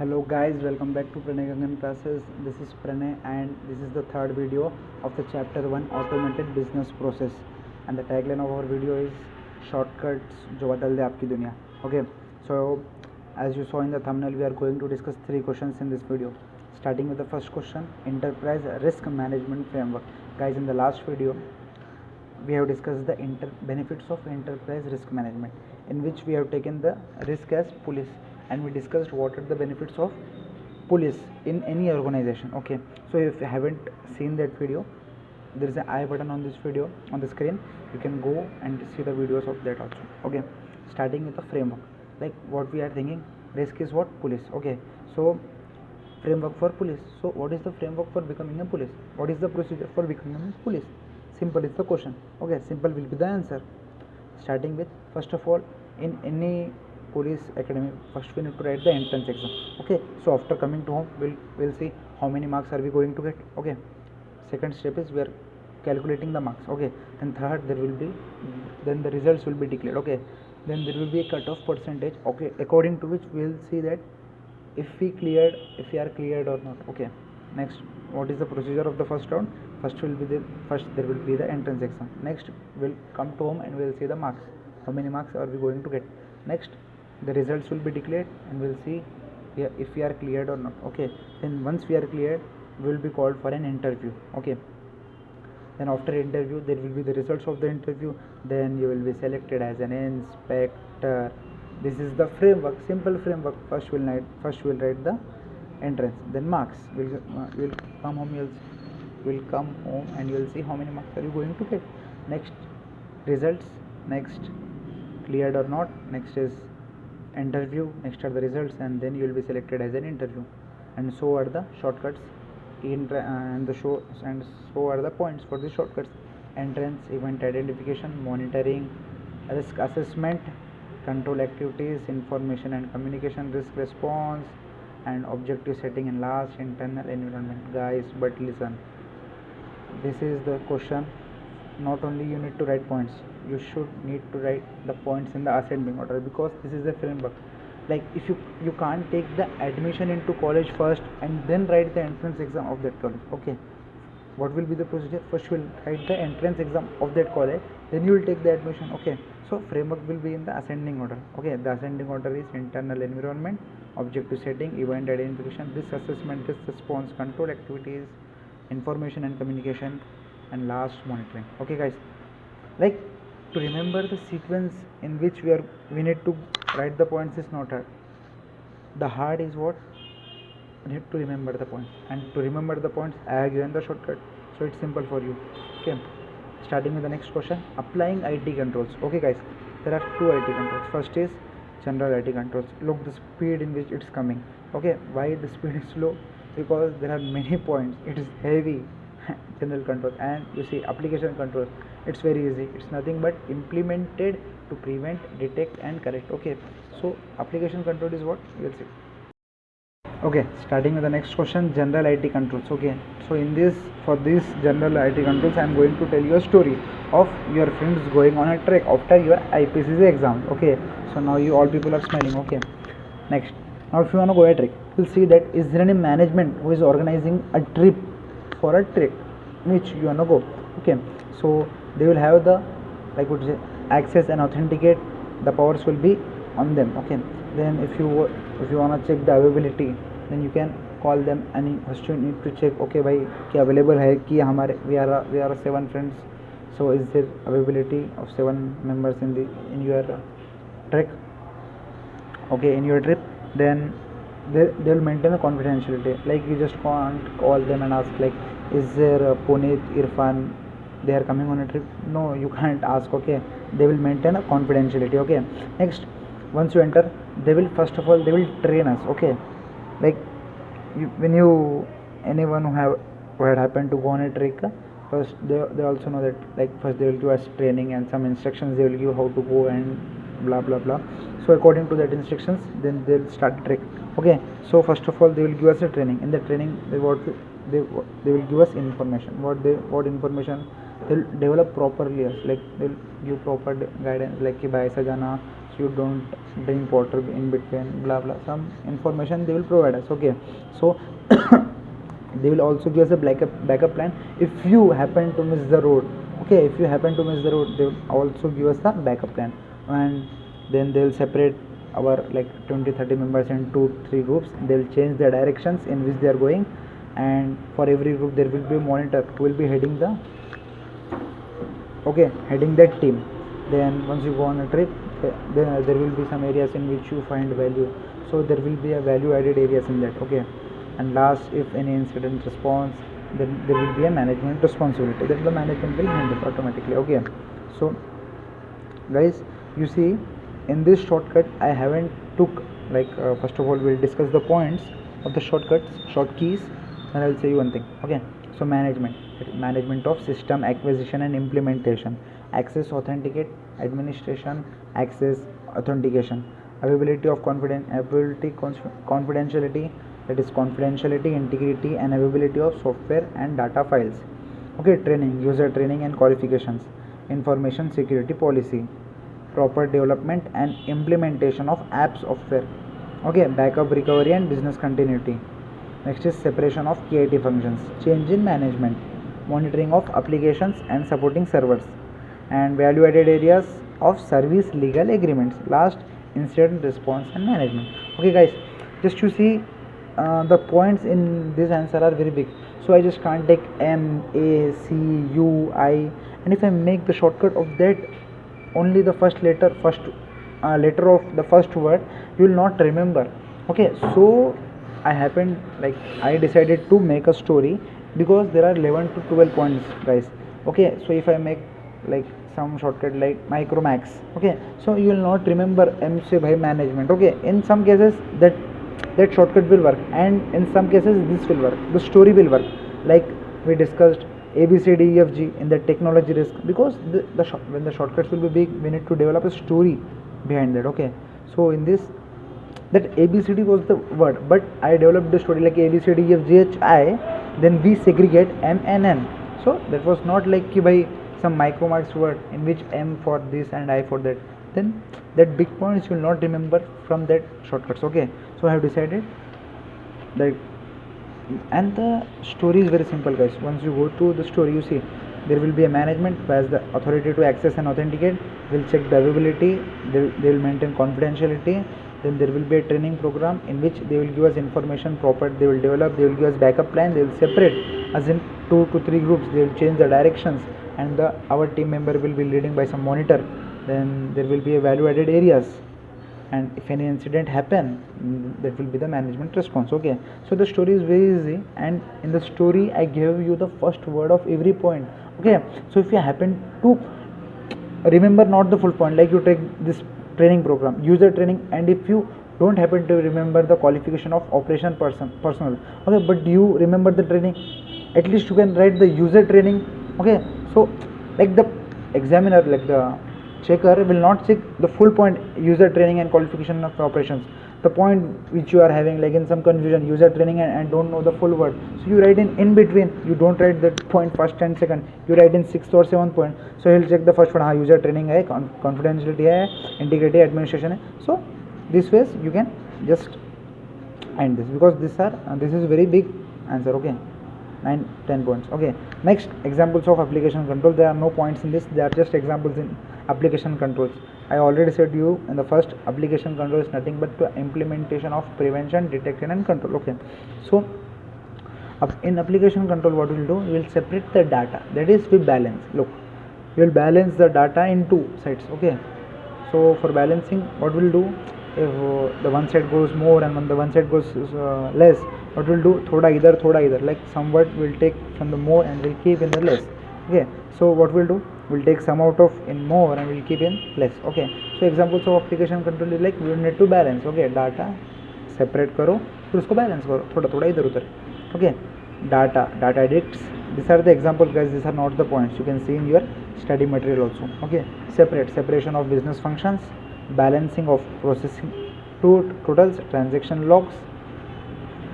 Hello guys, welcome back to Pranay Gangan classes. This is Pranay and this is the third video of the chapter 1 automated business process, and the tagline of our video is shortcuts जो बदल दे आपकी दुनिया. Okay, so as you saw in the thumbnail, we are going to discuss 3 questions in this video. Starting with the first question, enterprise risk management framework. Guys, in the last video we have discussed the benefits of enterprise risk management, in which we have taken the risk as police, and we discussed what are the benefits of police in any organization. Okay, so if you haven't seen that video, there is an I button on this video on the screen. You can go and see the videos of that also. Okay, starting with the framework, like what we are thinking, risk is what? Police. Okay, so framework for police. So what is the framework for becoming a police? What is the procedure for becoming a police? Simple is the question. Okay, simple will be the answer. Starting with, first of all, in any police academy, first we need to write the entrance exam. Okay, so after coming to home, we'll see how many marks are we going to get. Okay, second step is we are calculating the marks. Okay, then third, then the results will be declared. Okay, then there will be a cutoff percentage. Okay, according to which we will see that if we are cleared or not. Okay, next, what is the procedure of the first round? First there will be the entrance exam. Next, we'll come to home and we'll see the marks, how many marks are we going to get. Next, the results will be declared and we'll see if we are cleared or not. Okay, then once we are cleared, we will be called for an interview. Okay, then after interview there will be the results of the interview, then you will be selected as an inspector. This is the framework, simple framework. First we'll write the entrance, then marks. We'll come home, and you'll see how many marks are you going to get. Next, results. Next, cleared or not. Next is interview. Next are the results, and then you will be selected as an interview. And so are the shortcuts and so are the points for the shortcuts: entrance, event identification, monitoring, risk assessment, control activities, information and communication, risk response, and objective setting, and last, internal environment. Guys, but listen, this is the question. Not only you need to write points, you should need to write the points in the ascending order, because this is the framework. Like, if you can't take the admission into college first and then write the entrance exam of that college. Okay, what will be the procedure? First you will write the entrance exam of that college, then you will take the admission. Okay, so framework will be in the ascending order. Okay, the ascending order is internal environment, objective setting, event identification, risk assessment, risk response, control activities, information and communication, and last, monitoring. Okay guys, like, to remember the sequence in which we need to write the points is not hard. The hard is what? You need to remember the points, and to remember the points I have given the shortcut, so it's simple for you. Okay, starting with the next question, applying IT controls. Okay guys, there are two IT controls. First is general IT controls. Look the speed in which it's coming. Okay, why the speed is slow? Because there are many points, it is heavy. General controls. And you see application controls, it's very easy. It's nothing but implemented to prevent, detect and correct. Okay, so application control is what? We'll see. Okay, starting with the next question, general IT controls. Okay, so for this general IT controls, I am going to tell you a story of your friends going on a trek after your IPCC exam. Okay, so now you all people are smiling. Okay, next, now if you want to go a trek, you'll see that is there any management who is organizing a trip for a trek which you want to go. Okay, so they will have the, like, what say, access and authenticate. The powers will be on them. Okay, then if you want to check the availability, then you can call them, and first you need to check, okay भाई क्या available है कि हमारे we are 7 friends, so is there availability of 7 members in your trek. Okay, in your trip. Then they will maintain a confidentiality, like you just can't call them and ask, like, is there Puneet, Irfan, they are coming on a trip? No, you can't ask. Okay, they will maintain a confidentiality. Okay, next, once you enter, they will train us. Okay, like, anyone who had happened to go on a trek, first they also know that, like, first they will give us training and some instructions, they will give how to go and blah blah blah. So according to that instructions, then they'll start the trek. Okay, so first of all they will give us a training. In the training, they will give us information. What information? They'll develop properly us, like they'll give proper guidance, like कि भाई ऐसा जाना, you don't drink water in between, blah blah, some information they will provide us. Okay, so they will also give us a backup plan if you happen to miss the road. Okay, if you happen to miss the road, they will also give us the backup plan. And then they will separate our like 20-30 members into 3 groups. They will change the directions in which they are going, and for every group there will be a monitor who will be heading that team. Then once you go on a trip, then there will be some areas in which you find value, so there will be a value added areas in that. Okay, and last, if any incident response, then there will be a management responsibility that the management will handle automatically. Okay, so guys, you see, in this shortcut I haven't took like first of all we'll discuss the points of the short keys, and I'll say you one thing. Okay, so management of system acquisition and implementation, access authenticate, administration, access authentication, availability of confidentiality, that is confidentiality, integrity and availability of software and data files. Okay, training, user training and qualifications, information security policy, proper development and implementation of app software. Okay, backup recovery and business continuity. Next is separation of KIT functions, change in management, monitoring of applications and supporting servers, and value added areas of service legal agreements. Last, incident response and management. Okay guys, just to see the points in this answer are very big, so I just can't take M, A, C, U, I, and if I make the shortcut of that only the first letter of the first word, you will not remember. Okay, so I decided to make a story because there are 11 to 12 points, guys. Okay, so if I make like some shortcut like micromax, okay, so you will not remember M se by management. Okay, in some cases that shortcut will work, and in some cases this will work, the story will work, like we discussed ABCDEFG in the technology risk, because when the shortcuts will be big, we need to develop a story behind that. Okay, so in this, that ABCD was the word, but I developed the story like ABCDEFGHI, then we segregate M and N. So that was not like ki by some micromax word in which M for this and I for that, then that big points you will not remember from that shortcuts. Okay, so I have decided that, and the story is very simple, guys. Once you go to the story, you see there will be a management who has the authority to access and authenticate, will check the availability, they will maintain confidentiality. Then there will be a training program in which they will give us information proper, they will develop, they will give us backup plan, they will separate as in 2 to 3 groups, they will change the directions, and our team member will be leading by some monitor. Then there will be a value added areas, and if any incident happen, that will be the management response. Okay, so the story is very easy, and in the story I gave you the first word of every point. Okay, so if you happen to remember not the full point, like you take this training program, user training, and if you don't happen to remember the qualification of operation personnel, okay, but you remember the training, at least you can write the user training. Okay, so like the examiner, like the checker will not check the full point user training and qualification of operations, the point which you are having like in some confusion, user training and don't know the full word, so you write in between, you don't write that point first and second, you write in 6th or 7th point. So he'll check the first one, user training hai, confidentiality hai, integrity, administration hai. So this ways you can just end this, because this is very big answer. Okay, 9-10 points. Okay, next, examples of application control. There are no points in this, they are just examples in application controls. I already said you in the first, application control is nothing but the implementation of prevention, detection and control. Okay, so in application control what we will do, we will separate the data, that is we balance. Look, we will balance the data in 2 sides. Okay, so for balancing what we will do, if the one side goes more and when the one side goes less, what we will do, thoda either, like some word we will take from the more and we'll keep in the less. Okay, so what we'll do, we'll take some out of in more and we'll keep in less. Okay, so examples of application control is like we need to balance. Okay, data separate करो, फिर उसको balance करो, थोड़ा इधर उधर. Okay, data addicts, these are the examples, guys. These are not the points, you can see in your study material also. Okay, separation of business functions, balancing of processing totals, transaction logs,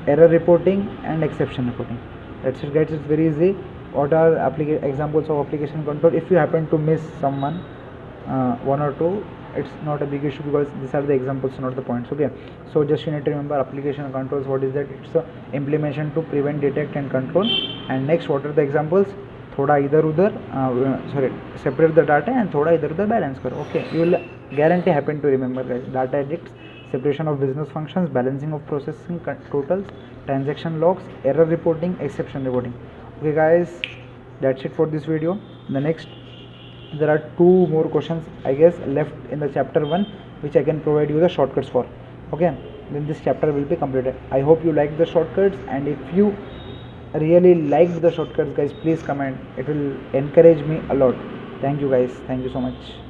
error reporting and exception reporting. That's it, guys. It's very easy. What are examples of application control? If you happen to miss someone, 1 or 2, it's not a big issue because these are the examples, not the points. Okay, so just you need to remember application controls. What is that? It's a implementation to prevent, detect and control. And next, what are the examples? थोड़ा इधर उधर separate the data and थोड़ा इधर उधर balance करो. Okay, you will guarantee happen to remember guys. Data edicts, separation of business functions, balancing of processing totals, transaction logs, error reporting, exception reporting. Okay guys, that's it for this video. The next, there are 2 more questions I guess left in the chapter 1 which I can provide you the shortcuts for. Okay, then this chapter will be completed. I hope you like the shortcuts, and if you really liked the shortcuts guys, please comment. It will encourage me a lot. Thank you guys, thank you so much.